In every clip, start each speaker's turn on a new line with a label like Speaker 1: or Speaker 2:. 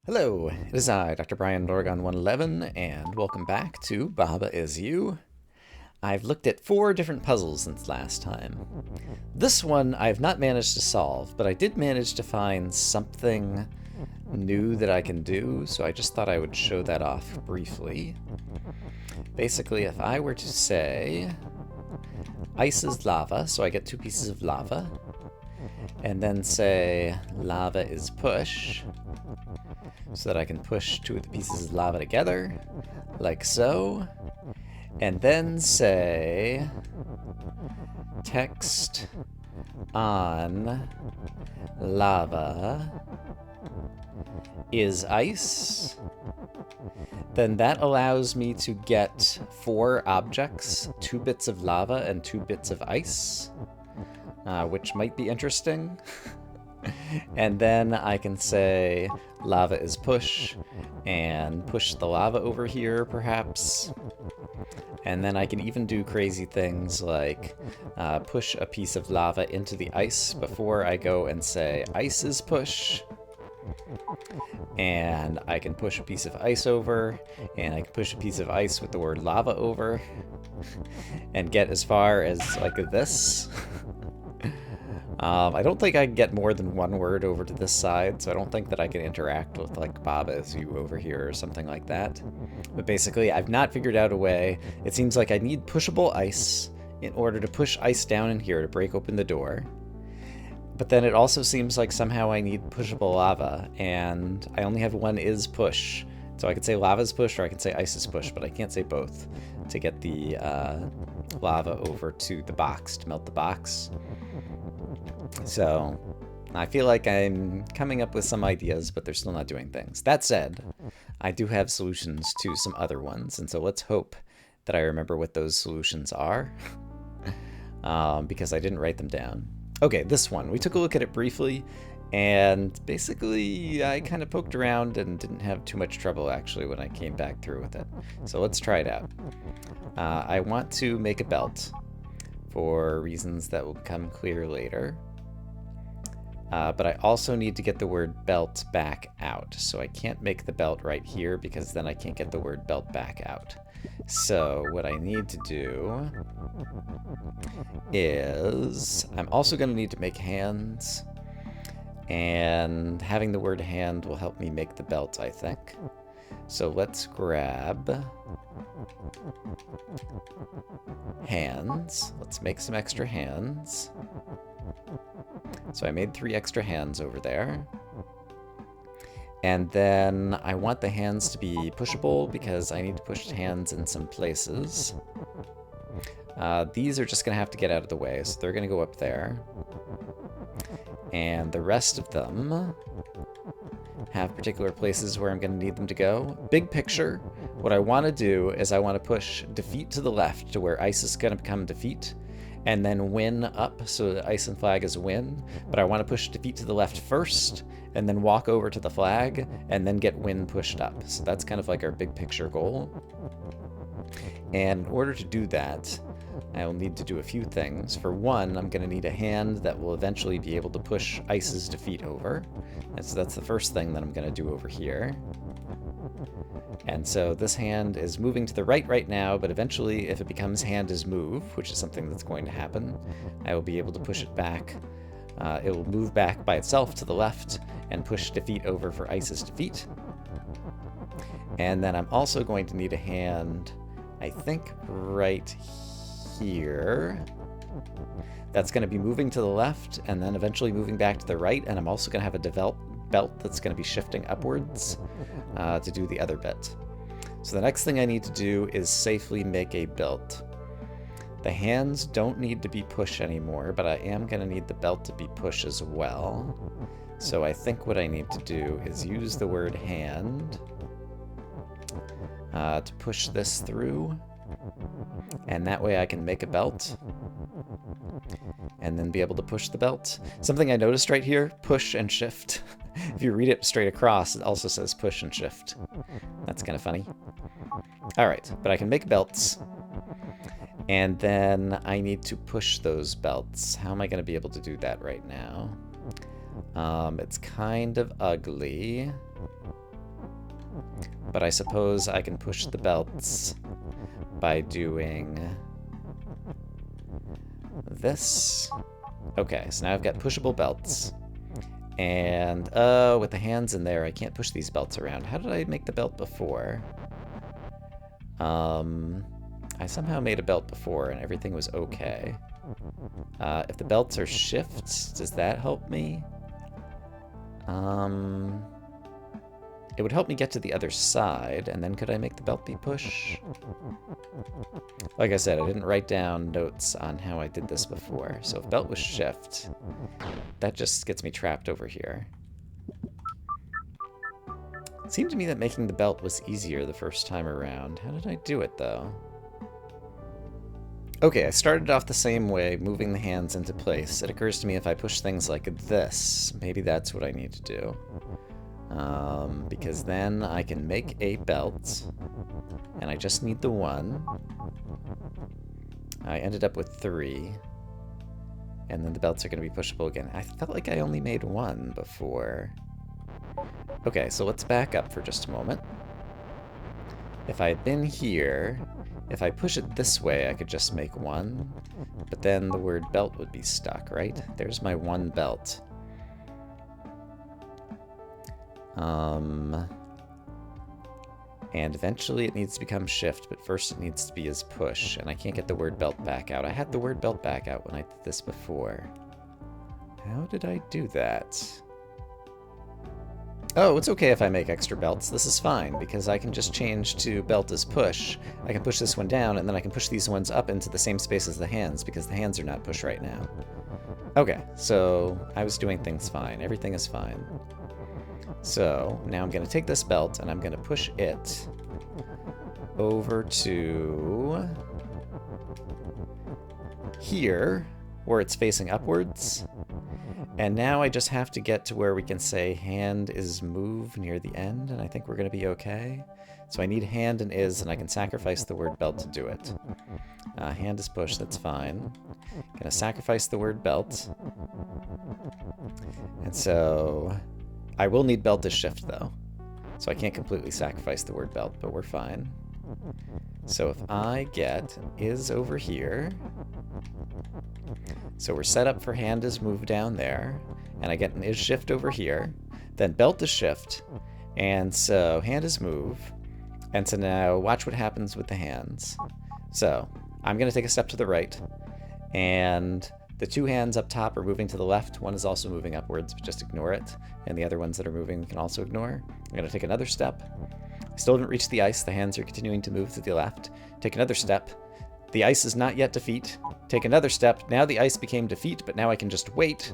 Speaker 1: Hello, it is I, Dr. Brian Dorgon 111, and welcome back to Baba Is You. I've looked at 4 different puzzles since last time. This one I've not managed to solve, but I did manage to find something new that I can do, so I just thought I would show that off briefly. Basically, if I were to say ice is lava, so I get 2 pieces of lava, and then say lava is push, so that I can push 2 of the pieces of lava together, like so, and then say text on lava is ice, then that allows me to get 4 objects, 2 bits of lava and 2 bits of ice, which might be interesting. And then I can say lava is push, and push the lava over here, perhaps. And then I can even do crazy things like push a piece of lava into the ice before I go and say ice is push. And I can push a piece of ice over, and I can push a piece of ice with the word lava over, and get as far as like this. I don't think I can get more than 1 word over to this side, so I don't think that I can interact with like Baba Is You over here or something like that. But basically, I've not figured out a way. It seems like I need pushable ice in order to push ice down in here to break open the door. But then it also seems like somehow I need pushable lava, and I only have 1 is push. So I could say lava is push, or I can say ice is push, but I can't say both to get the lava over to the box, to melt the box. So I feel like I'm coming up with some ideas, but they're still not doing things. That said, I do have solutions to some other ones, and so let's hope that I remember what those solutions are, because I didn't write them down. Okay, this one. We took a look at it briefly, and basically I kind of poked around and didn't have too much trouble actually when I came back through with it. So let's try it out. I want to make a belt for reasons that will become clear later. But I also need to get the word belt back out. So I can't make the belt right here because then I can't get the word belt back out. So what I need to do is I'm also going to need to make hands. And having the word hand will help me make the belt, I think. So let's grab hands. Let's make some extra hands. So I made 3 extra hands over there. And then I want the hands to be pushable because I need to push hands in some places. These are just going to have to get out of the way, so they're going to go up there. And the rest of them have particular places where I'm going to need them to go. Big picture, what I want to do is I want to push defeat to the left to where ice is going to become defeat, and then win up, so the ice and flag is win. But I want to push defeat to the left first, and then walk over to the flag, and then get win pushed up. So that's kind of like our big picture goal. And in order to do that, I will need to do a few things. For one, I'm going to need a hand that will eventually be able to push ice's defeat over. And so that's the first thing that I'm going to do over here. And so this hand is moving to the right now, but eventually if it becomes hand is move, which is something that's going to happen, I will be able to push it back. It will move back by itself to the left and push defeat over for ice's defeat. And then I'm also going to need a hand, I think, right here. That's going to be moving to the left and then eventually moving back to the right, and I'm also going to have a developed belt that's going to be shifting upwards to do the other bit. So the next thing I need to do is safely make a belt. The hands don't need to be push anymore, but I am going to need the belt to be push as well. So I think what I need to do is use the word hand to push this through, and that way I can make a belt and then be able to push the belt. Something I noticed right here, push and shift. If you read it straight across, it also says push and shift. That's kind of funny. All right, but I can make belts, and then I need to push those belts. How am I going to be able to do that right now? It's kind of ugly. But I suppose I can push the belts by doing this. Okay, so now I've got pushable belts. And, with the hands in there, I can't push these belts around. How did I make the belt before? I somehow made a belt before and everything was okay. If the belts are shift, does that help me? It would help me get to the other side, and then could I make the belt be push? Like I said, I didn't write down notes on how I did this before, so if belt was shift, that just gets me trapped over here. It seemed to me that making the belt was easier the first time around. How did I do it, though? Okay, I started off the same way, moving the hands into place. It occurs to me if I push things like this, maybe that's what I need to do. Because then I can make a belt, and I just need the one. I ended up with 3, and then the belts are going to be pushable again. I felt like I only made 1 before. Okay, so let's back up for just a moment. If I had been here, if I push it this way, I could just make 1, but then the word belt would be stuck, right? There's my 1 belt. And eventually it needs to become shift, but first it needs to be as push, and I can't get the word belt back out. I had the word belt back out when I did this before. How did I do that? Oh, it's okay if I make extra belts. This is fine, because I can just change to belt as push. I can push this one down, and then I can push these ones up into the same space as the hands, because the hands are not push right now. Okay, so I was doing things fine. Everything is fine. So now I'm going to take this belt and I'm going to push it over to here, where it's facing upwards. And now I just have to get to where we can say hand is move near the end, and I think we're going to be okay. So I need hand and is, and I can sacrifice the word belt to do it. Hand is push, that's fine. Gonna sacrifice the word belt. And so I will need belt as shift, though. So I can't completely sacrifice the word belt, but we're fine. So if I get is over here, so we're set up for hand is move down there, and I get an is shift over here, then belt is shift, and so hand is move, and so now watch what happens with the hands. So I'm going to take a step to the right, and the 2 hands up top are moving to the left. One is also moving upwards, but just ignore it. And the other ones that are moving we can also ignore. I'm going to take another step. I still haven't reached the ice. The hands are continuing to move to the left. Take another step. The ice is not yet defeat. Take another step. Now the ice became defeat, but now I can just wait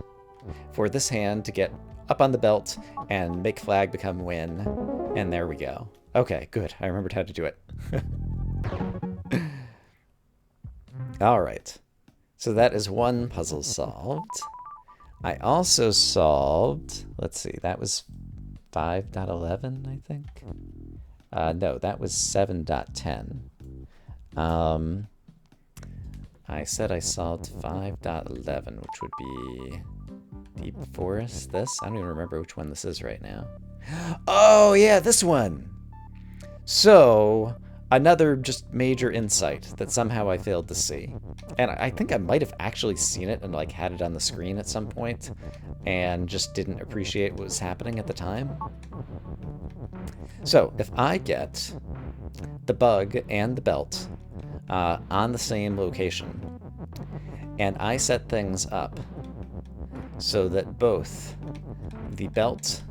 Speaker 1: for this hand to get up on the belt and make flag become win. And there we go. Okay, good. I remembered how to do it. All right. So that is one puzzle solved. I also solved, let's see, that was 5.11, I think. No, that was 7.10. I said I solved 5.11, which would be Deep Forest, this? I don't even remember which one this is right now. Oh, yeah, this one! So, another just major insight that somehow I failed to see. And I think I might have actually seen it and like had it on the screen at some point and just didn't appreciate what was happening at the time. So if I get the bug and the belt on the same location, and I set things up so that both the belt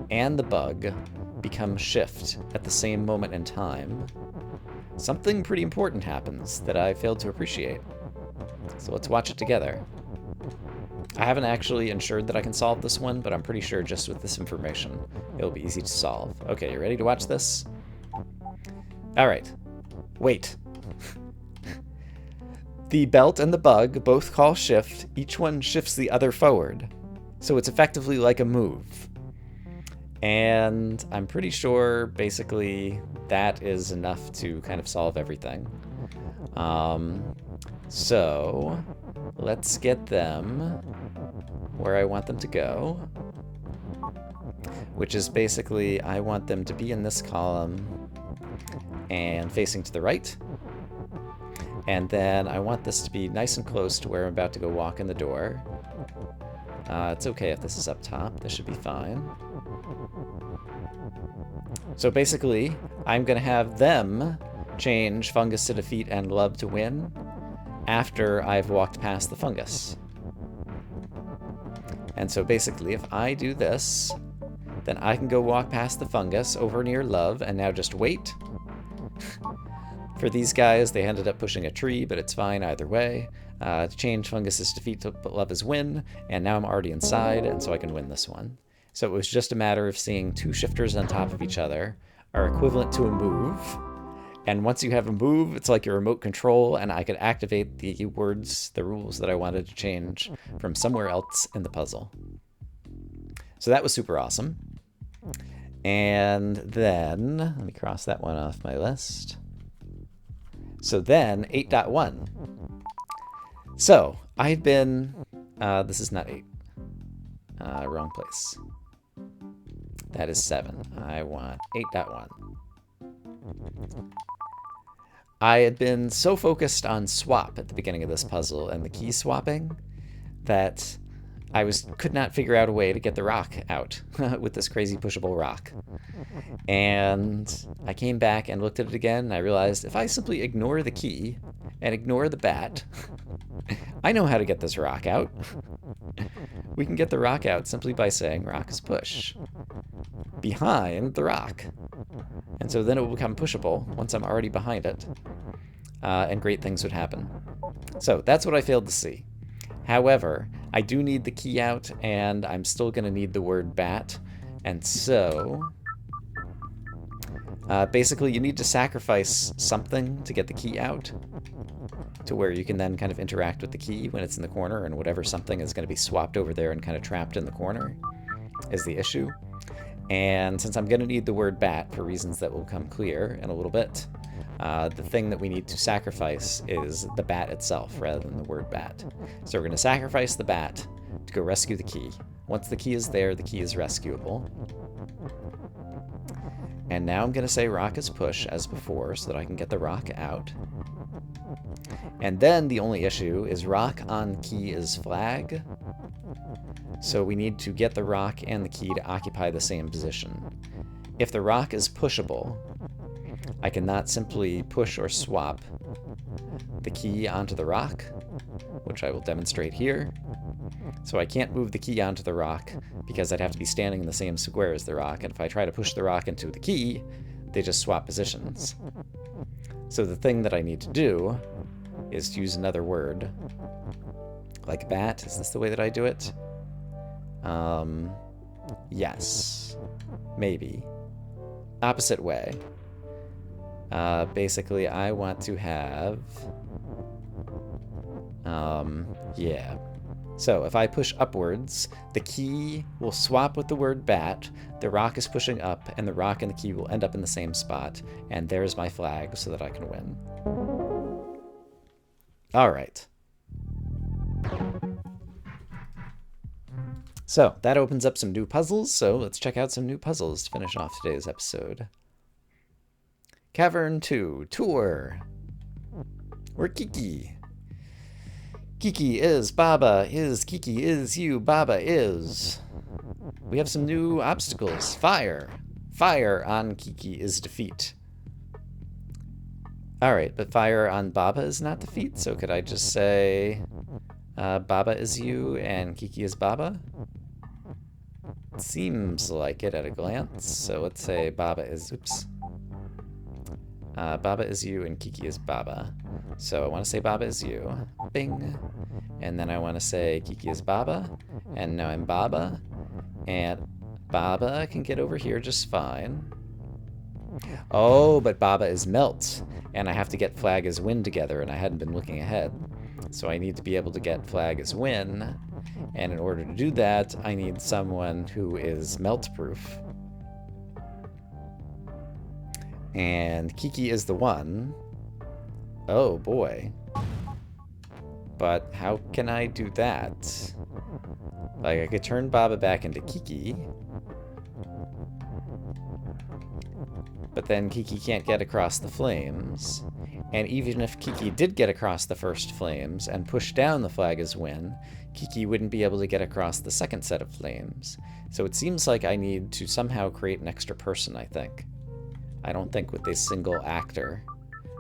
Speaker 1: and the bug become shift at the same moment in time, something pretty important happens that I failed to appreciate. So let's watch it together. I haven't actually ensured that I can solve this one, but I'm pretty sure just with this information, it'll be easy to solve. Okay, you ready to watch this? All right. Wait. The belt and the bug both call shift. Each one shifts the other forward. So it's effectively like a move. And I'm pretty sure, basically, that is enough to kind of solve everything. So, let's get them where I want them to go. which is basically I want them to be in this column and facing to the right. And then I want this to be nice and close to where I'm about to go walk in the door. It's okay if this is up top. This should be fine. So basically, I'm going to have them change fungus to defeat and love to win after I've walked past the fungus. And so basically, if I do this, then I can go walk past the fungus over near love and now just wait. For these guys, they ended up pushing a tree, but it's fine either way. To change fungus is defeat to love is win, and now I'm already inside, and so I can win this one. So it was just a matter of seeing two shifters on top of each other are equivalent to a move. And once you have a move, it's like your remote control, and I could activate the words, the rules that I wanted to change from somewhere else in the puzzle. So that was super awesome. And then, let me cross that one off my list. So then, 8.1. So, I've been, this is not 8. Wrong place. That is 7. I want 8.1. I had been so focused on swap at the beginning of this puzzle and the key swapping that I could not figure out a way to get the rock out with this crazy pushable rock. And I came back and looked at it again, and I realized if I simply ignore the key and ignore the bat, I know how to get this rock out. We can get the rock out simply by saying rock is push behind the rock. And so then it will become pushable once I'm already behind it, and great things would happen. So that's what I failed to see. However, I do need the key out, and I'm still going to need the word bat. And so, basically, you need to sacrifice something to get the key out, to where you can then kind of interact with the key when it's in the corner, and whatever something is going to be swapped over there and kind of trapped in the corner is the issue. And since I'm going to need the word bat for reasons that will become clear in a little bit, the thing that we need to sacrifice is the bat itself rather than the word bat. So we're going to sacrifice the bat to go rescue the key. Once the key is there, the key is rescuable. And now I'm going to say rock is push as before so that I can get the rock out. And then the only issue is rock on key is flag. So we need to get the rock and the key to occupy the same position. If the rock is pushable, I cannot simply push or swap the key onto the rock, which I will demonstrate here. So I can't move the key onto the rock because I'd have to be standing in the same square as the rock, and if I try to push the rock into the key, they just swap positions. So the thing that I need to do is to use another word, like bat. Is this the way that I do it? Yes. Maybe. Opposite way. Basically, I want to have... yeah. So, if I push upwards, the key will swap with the word bat, the rock is pushing up, and the rock and the key will end up in the same spot, and there's my flag so that I can win. Alright. So, that opens up some new puzzles, so let's check out some new puzzles to finish off today's episode. Cavern 2, Tour. We're Kiki. Kiki is Baba, is Kiki is you, Baba is. We have some new obstacles. Fire. Fire on Kiki is defeat. Alright, but fire on Baba is not defeat, so could I just say Baba is you and Kiki is Baba? Seems like it at a glance, so let's say Baba is, oops. Baba is you and Kiki is Baba. So I want to say Baba is you. Bing. And then I want to say Kiki is Baba. And now I'm Baba. And Baba can get over here just fine. Oh, but Baba is melt. And I have to get flag as win together, and I hadn't been looking ahead. So I need to be able to get flag as win. And in order to do that, I need someone who is melt proof. And Kiki is the one. Oh boy. But how can I do that? Like, I could turn Baba back into Kiki. But then Kiki can't get across the flames. And even if Kiki did get across the first flames and push down the flag as win, Kiki wouldn't be able to get across the second set of flames. So it seems like I need to somehow create an extra person, I think. I don't think with a single actor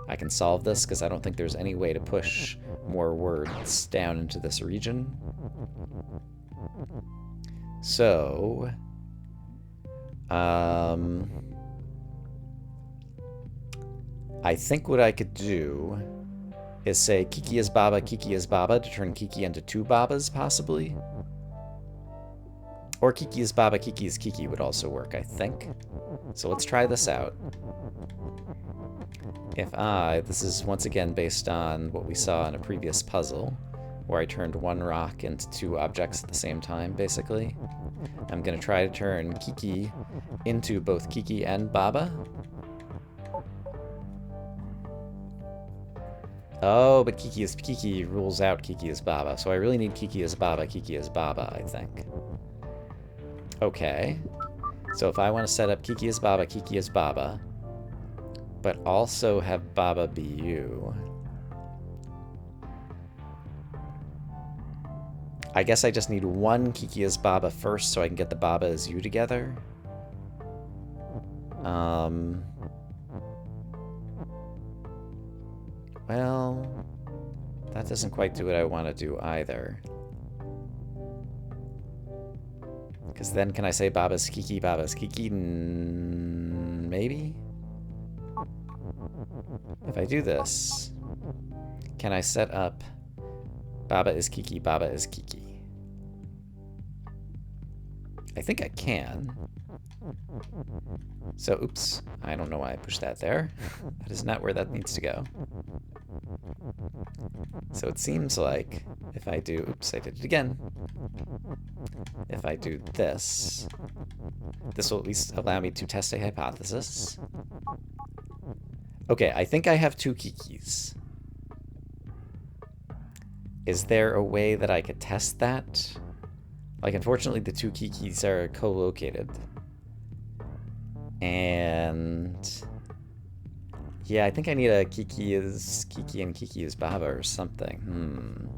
Speaker 1: I can solve this, because I don't think there's any way to push more words down into this region. So, I think what I could do is say Kiki is Baba to turn Kiki into two Babas, possibly. Or Kiki is Baba, Kiki is Kiki would also work, I think. So let's try this out. This is once again based on what we saw in a previous puzzle, where I turned one rock into two objects at the same time, basically. I'm going to try to turn Kiki into both Kiki and Baba. Oh, but Kiki rules out Kiki as Baba, so I really need Kiki as Baba, I think. Okay. So if I want to set up Kiki as Baba, but also have Baba be you, I guess I just need one Kiki as Baba first so I can get the Baba as you together. Well, that doesn't quite do what I want to do either. Because then can I say Baba's Kiki? Maybe? If I do this, can I set up Baba is Kiki? I think I can. So, oops, I don't know why I pushed that there. That is not where that needs to go. So it seems like if I do, oops, I did it again. If I do this, this will at least allow me to test a hypothesis. Okay, I think I have two Kikis. Is there a way that I could test that? Like, unfortunately, the two Kikis are co-located. And yeah, I think I need a Kiki is Kiki and Kiki is Baba or something.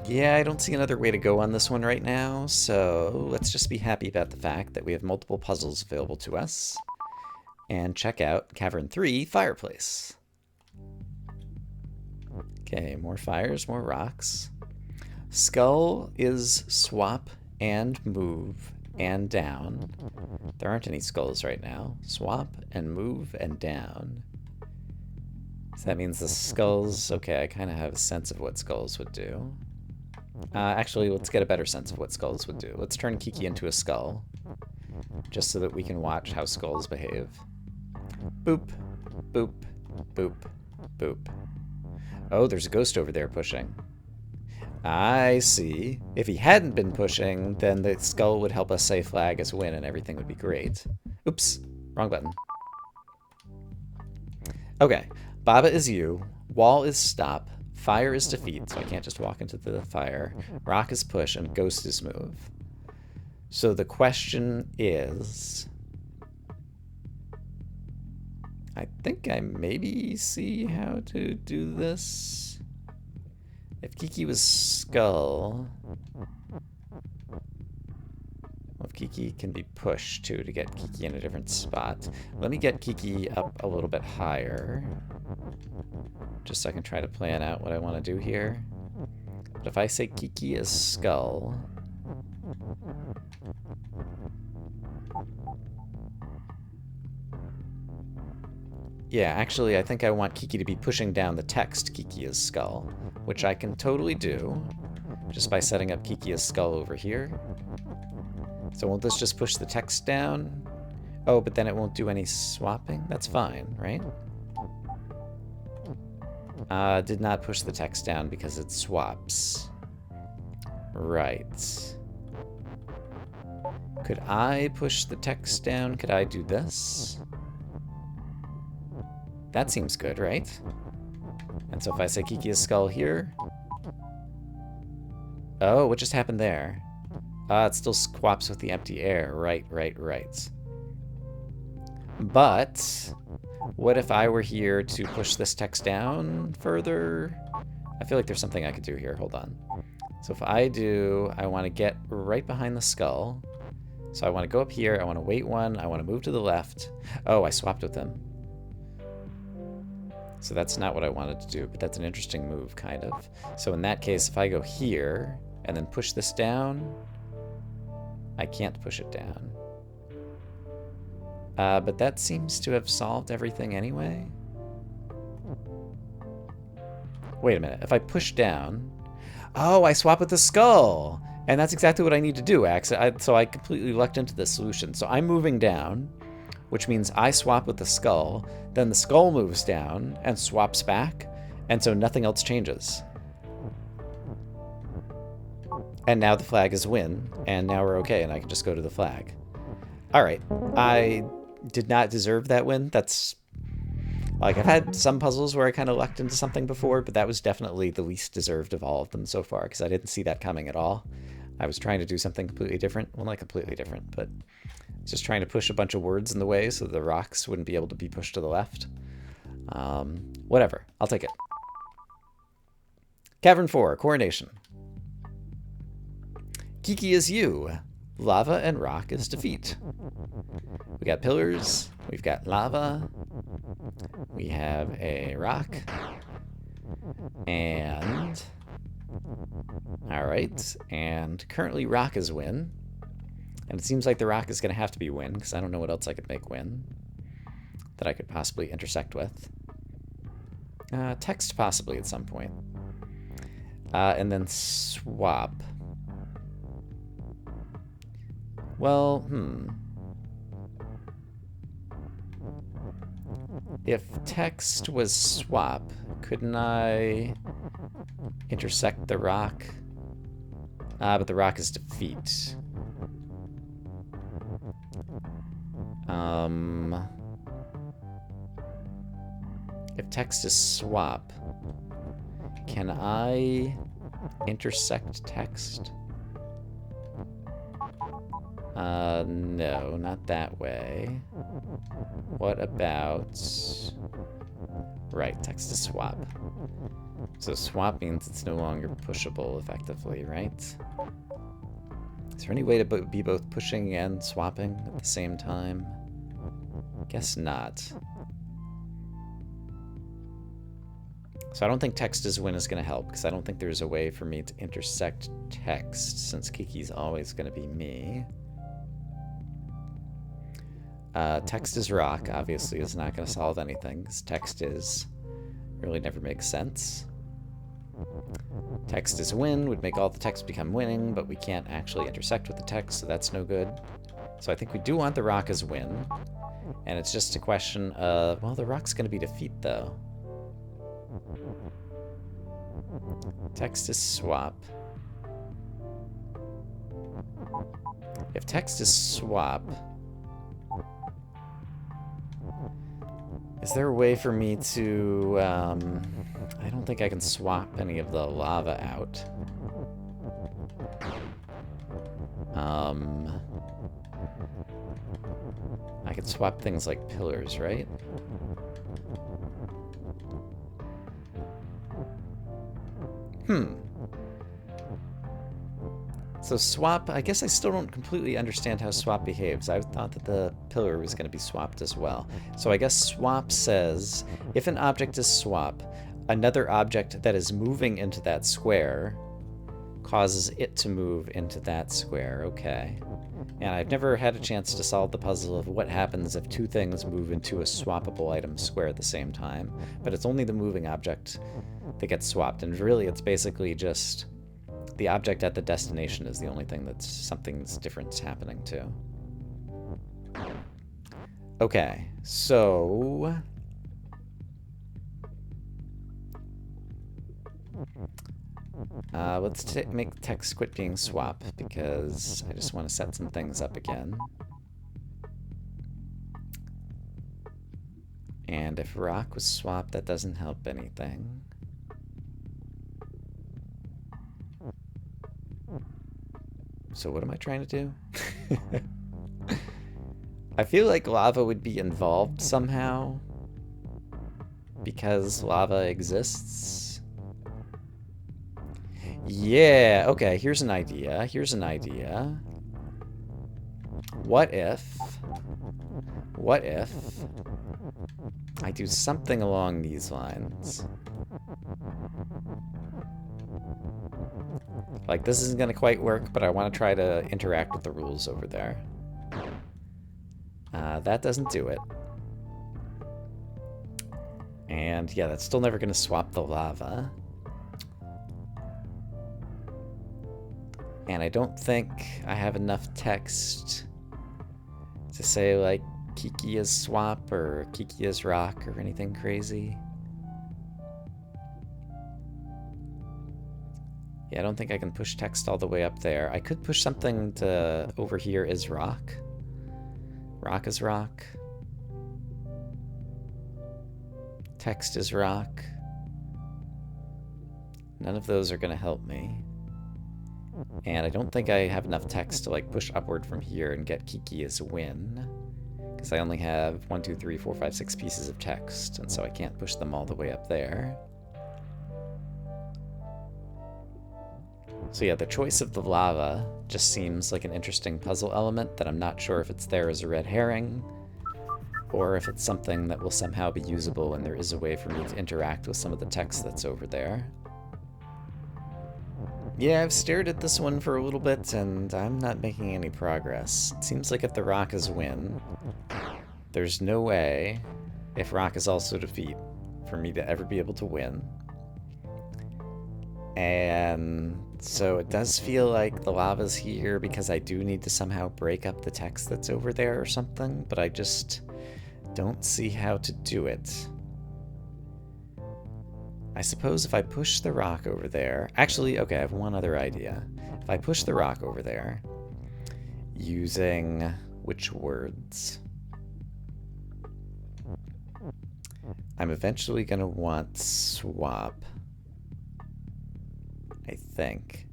Speaker 1: Yeah, I don't see another way to go on this one right now, so let's just be happy about the fact that we have multiple puzzles available to us. And check out Cavern 3 Fireplace. Okay, more fires, more rocks. Skull is swap and move and down. There aren't any skulls right now. Swap and move and down. So that means the skulls... Okay, I kind of have a sense of what skulls would do. Actually, let's get a better sense of what skulls would do. Let's turn Kiki into a skull, just so that we can watch how skulls behave. Boop, boop, boop, boop. Oh, there's a ghost over there pushing. I see. If he hadn't been pushing, then the skull would help us say flag as win and everything would be great. Oops, wrong button. Okay, Baba is you, wall is stop, fire is defeat, so I can't just walk into the fire, rock is push, and ghost is move. So the question is... I think I maybe see how to do this. If Kiki was skull... Well, if Kiki can be pushed, too, to get Kiki in a different spot. Let me get Kiki up a little bit higher. Just so I can try to plan out what I want to do here. But if I say Kiki is skull... Yeah, actually, I think I want Kiki to be pushing down the text Kiki is skull, which I can totally do just by setting up Kiki is skull over here. So won't this just push the text down? Oh, but then it won't do any swapping? That's fine, right? Did not push the text down because it swaps. Right. Could I push the text down? Could I do this? That seems good, right? And so if I say Kiki is skull here... Oh, what just happened there? It still swaps with the empty air. Right. But what if I were here to push this text down further? I feel like there's something I could do here. Hold on. So if I want to get right behind the skull. So I want to go up here. I want to wait one. I want to move to the left. Oh, I swapped with them. So that's not what I wanted to do, but that's an interesting move, kind of. So in that case, if I go here and then push this down, I can't push it down. But that seems to have solved everything anyway. Wait a minute. If I push down... Oh, I swap with the skull! And that's exactly what I need to do, so I completely lucked into this solution. So I'm moving down, which means I swap with the skull. Then the skull moves down and swaps back. And so nothing else changes. And now the flag is win. And now we're okay, and I can just go to the flag. All right. I did not deserve that win. That's... Like, I've had some puzzles where I kind of lucked into something before, but that was definitely the least deserved of all of them so far, because I didn't see that coming at all. I was trying to do something completely different. Well, not completely different, but just trying to push a bunch of words in the way so the rocks wouldn't be able to be pushed to the left. Whatever. I'll take it. Cavern 4, Coronation. Kiki is you. Lava and rock is defeat. We got pillars. We've got lava. We have a rock. And... Alright. And currently rock is win. And it seems like the rock is going to have to be win, because I don't know what else I could make win that I could possibly intersect with. Text possibly at some point. And then swap. Well, If text was swap, couldn't I intersect the rock? But the rock is defeat. If text is swap, can I intersect text? No, not that way. What about... Right, text is swap. So swap means it's no longer pushable effectively, right? Is there any way to be both pushing and swapping at the same time? Guess not. So I don't think text is win is going to help, because I don't think there's a way for me to intersect text, since Kiki's always going to be me. Text is rock, obviously, is not going to solve anything, because text is really never makes sense. Text is win would make all the text become winning, but we can't actually intersect with the text, so that's no good. So I think we do want the rock as win, and it's just a question of, well, the rock's going to be defeat, though. Text is swap. If text is swap, is there a way for me to, I don't think I can swap any of the lava out. I could swap things like pillars, right? So swap, I guess I still don't completely understand how swap behaves. I thought that the pillar was going to be swapped as well. So I guess swap says, if an object is swap, another object that is moving into that square causes it to move into that square. Okay. And I've never had a chance to solve the puzzle of what happens if two things move into a swappable item square at the same time. But it's only the moving object that gets swapped. And really, it's basically just the object at the destination is the only thing that's something's different happening to. Okay, so... let's make text quit being swap, because I just want to set some things up again. And if rock was swapped, that doesn't help anything. So what am I trying to do? I feel like lava would be involved somehow because lava exists. Yeah, okay, here's an idea. Here's an idea. What if I do something along these lines? Like, this isn't gonna quite work, but I want to try to interact with the rules over there. That doesn't do it. And yeah, that's still never gonna swap the lava. And I don't think I have enough text to say, like, Kiki is swap or Kiki is rock or anything crazy. Yeah, I don't think I can push text all the way up there. I could push something to over here is rock. Rock is rock. Text is rock. None of those are going to help me. And I don't think I have enough text to like push upward from here and get Kiki as win. Because I only have 1, 2, 3, 4, 5, 6 pieces of text, and so I can't push them all the way up there. So yeah, the choice of the lava just seems like an interesting puzzle element that I'm not sure if it's there as a red herring, or if it's something that will somehow be usable and there is a way for me to interact with some of the text that's over there. Yeah, I've stared at this one for a little bit, and I'm not making any progress. It seems like if the rock is win, there's no way, if rock is also defeat, for me to ever be able to win. And so it does feel like the lava's here because I do need to somehow break up the text that's over there or something, but I just don't see how to do it. I suppose if I push the rock over there... Actually, okay, I have one other idea. If I push the rock over there, using which words? I'm eventually going to want swap, I think.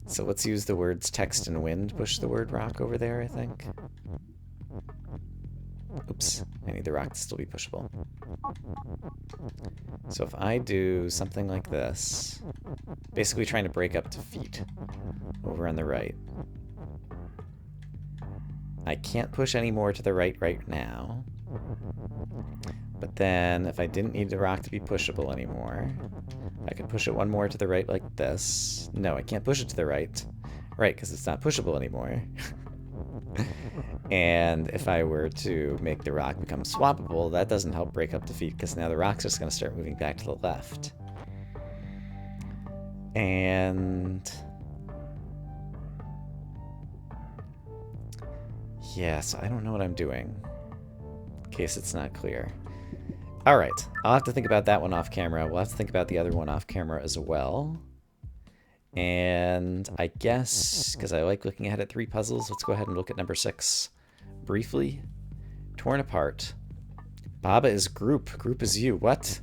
Speaker 1: So let's use the words text and wind, push the word rock over there, I think. Oops, I need the rock to still be pushable. So if I do something like this, basically trying to break up defeat over on the right. I can't push any more to the right now. But then if I didn't need the rock to be pushable anymore, I could push it one more to the right like this. No, I can't push it to the right. Right, because it's not pushable anymore. And if I were to make the rock become swappable, that doesn't help break up defeat, because now the rock's just going to start moving back to the left. And... yeah, so I don't know what I'm doing, in case it's not clear. Alright, I'll have to think about that one off camera. We'll have to think about the other one off camera as well. And I guess, because I like looking ahead at 3 puzzles, let's go ahead and look at number 6 briefly. Torn apart. Baba is group. Group is you. What?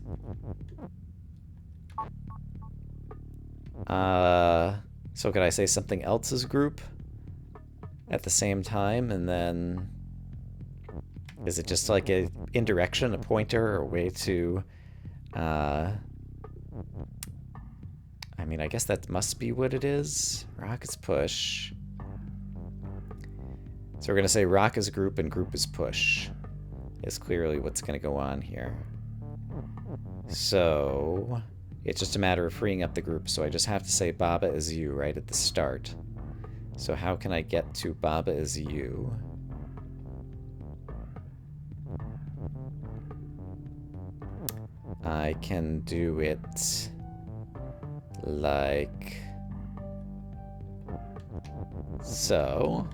Speaker 1: So could I say something else is group at the same time, and then is it just like a indirection, a pointer, or a way to I mean, I guess that must be what it is. Rock is push. So we're going to say rock is group and group is push is clearly what's going to go on here. So it's just a matter of freeing up the group. So I just have to say Baba is you right at the start. So how can I get to Baba is you? I can do it like so.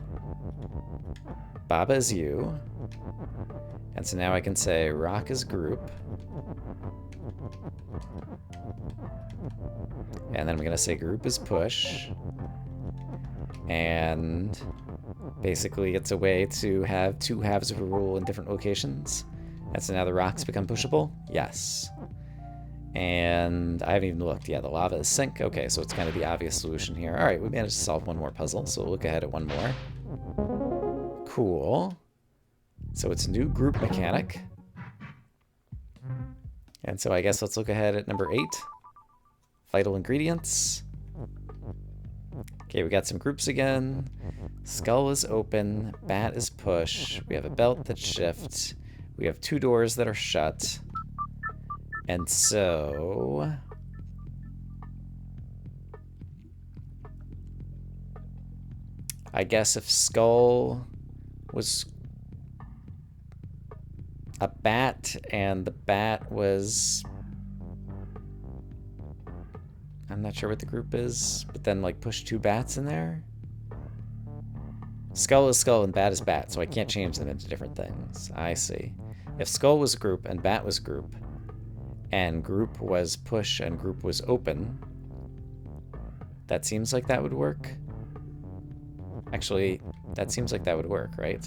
Speaker 1: Baba is you. And so now I can say rock is group. And then I'm going to say group is push. And basically it's a way to have 2 halves of a rule in different locations. And so now the rocks become pushable? Yes. And I haven't even looked. Yeah, the lava is sink. Okay, so it's kind of the obvious solution here. All right, we managed to solve one more puzzle, so we'll look ahead at one more. Cool. So it's new group mechanic. And so I guess let's look ahead at number 8. Vital ingredients. Okay, we got some groups again. Skull is open. Bat is push. We have a belt that's shift. We have 2 doors that are shut. And so... I guess if skull was a bat and the bat was... I'm not sure what the group is, but then like push 2 bats in there. Skull is skull and bat is bat, so I can't change them into different things. I see. If skull was group and bat was group, and group was push and group was open, that seems like that would work. Actually, that seems like that would work, right?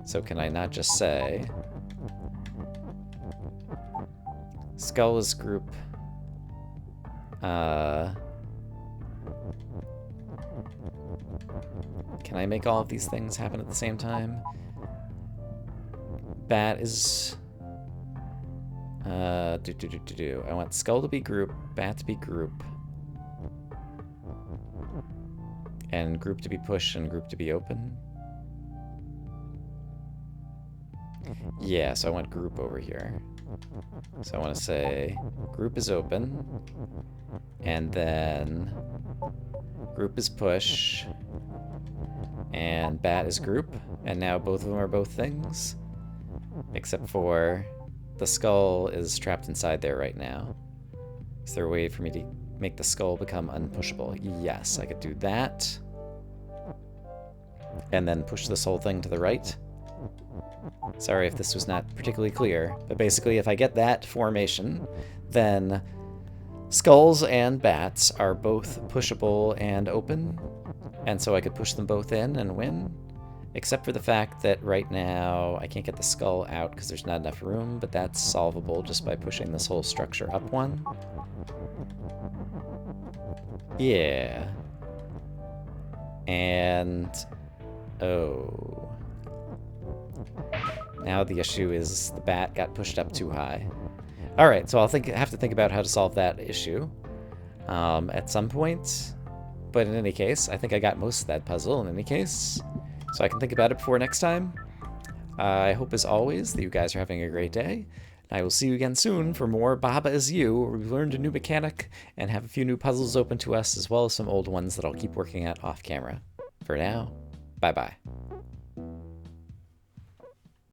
Speaker 1: So can I not just say skull is group, can I make all of these things happen at the same time? Bat is... I want skull to be group, bat to be group, and group to be push and group to be open. Yeah, so I want group over here. So I want to say group is open, and then group is push, and bat is group, and now both of them are both things, except for the skull is trapped inside there right now. Is there a way for me to make the skull become unpushable? Yes, I could do that. And then push this whole thing to the right. Sorry if this was not particularly clear, but basically if I get that formation, then skulls and bats are both pushable and open, and so I could push them both in and win. Except for the fact that right now I can't get the skull out because there's not enough room, but that's solvable just by pushing this whole structure up one. Yeah. And... oh. Now the issue is the bat got pushed up too high. Alright, so I'll have to think about how to solve that issue at some point. But in any case, I think I got most of that puzzle in any case. So I can think about it before next time. I hope, as always, that you guys are having a great day. And I will see you again soon for more Baba Is You, where we've learned a new mechanic and have a few new puzzles open to us, as well as some old ones that I'll keep working at off camera. For now, bye-bye.